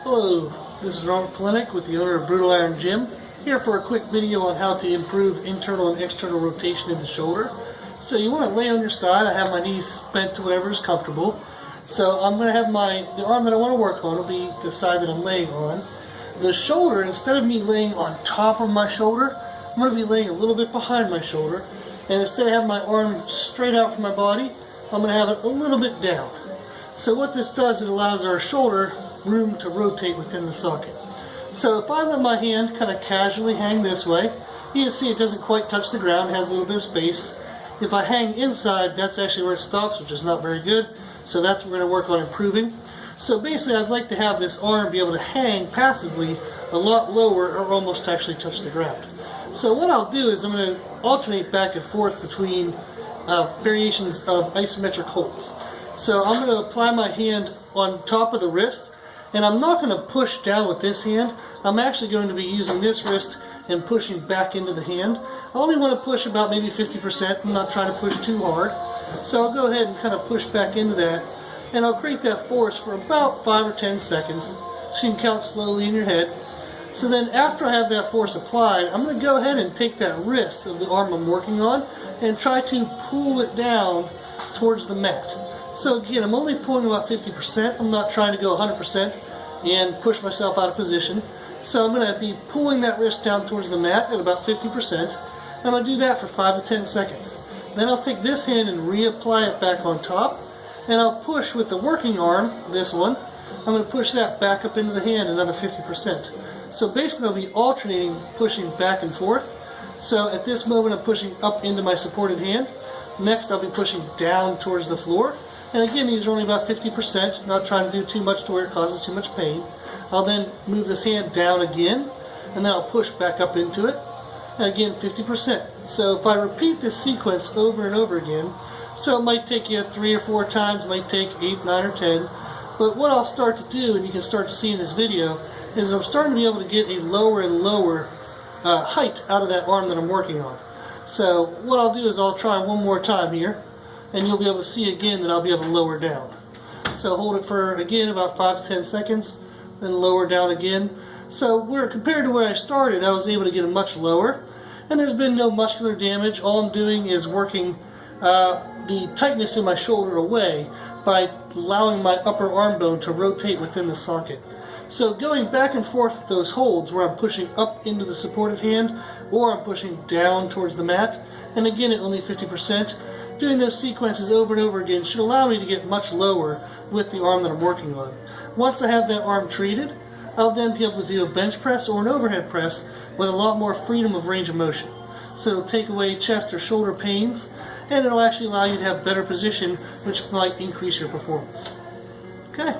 Hello, this is Robert Polinick with the owner of Brutal Iron Gym, here for a quick video on how to improve internal and external rotation in the shoulder. So you want to lay on your side. I have my knees bent to whatever is comfortable. So I'm going to have the arm that I want to work on will be the side that I'm laying on. The shoulder, instead of me laying on top of my shoulder, I'm going to be laying a little bit behind my shoulder. And instead of having my arm straight out from my body, I'm going to have it a little bit down. So what this does, it allows our shoulder room to rotate within the socket. So if I let my hand kind of casually hang this way, you can see it doesn't quite touch the ground, it has a little bit of space. If I hang inside, that's actually where it stops, which is not very good. So that's what we're going to work on improving. So basically I'd like to have this arm be able to hang passively a lot lower or almost actually touch the ground. So what I'll do is I'm going to alternate back and forth between variations of isometric holds. So I'm going to apply my hand on top of the wrist, and I'm not going to push down with this hand. I'm actually going to be using this wrist and pushing back into the hand. I only want to push about maybe 50%. I'm not trying to push too hard. So I'll go ahead and kind of push back into that, and I'll create that force for about 5 or 10 seconds. So you can count slowly in your head. So then after I have that force applied, I'm going to go ahead and take that wrist of the arm I'm working on and try to pull it down towards the mat. So again, I'm only pulling about 50%. I'm not trying to go 100% and push myself out of position. So I'm going to be pulling that wrist down towards the mat at about 50%. I'm going to do that for 5 to 10 seconds. Then I'll take this hand and reapply it back on top. And I'll push with the working arm, this one, I'm going to push that back up into the hand another 50%. So basically I'll be alternating pushing back and forth. So at this moment I'm pushing up into my supported hand. Next I'll be pushing down towards the floor. And again, these are only about 50%, not trying to do too much to where it causes too much pain. I'll then move this hand down again, and then I'll push back up into it. And again, 50%. So if I repeat this sequence over and over again, so it might take you 3 or 4 times, it might take 8, 9, or 10. But what I'll start to do, and you can start to see in this video, is I'm starting to be able to get a lower and lower height out of that arm that I'm working on. So what I'll do is I'll try one more time here, and you'll be able to see again that I'll be able to lower down. So hold it for, again, about 5 to 10 seconds, then lower down again. So compared to where I started, I was able to get it much lower, and there's been no muscular damage. All I'm doing is working the tightness in my shoulder away by allowing my upper arm bone to rotate within the socket. So going back and forth with those holds where I'm pushing up into the supported hand or I'm pushing down towards the mat, and again at only 50%, doing those sequences over and over again should allow me to get much lower with the arm that I'm working on. Once I have that arm treated, I'll then be able to do a bench press or an overhead press with a lot more freedom of range of motion. So it'll take away chest or shoulder pains, and it'll actually allow you to have better position, which might increase your performance. Okay.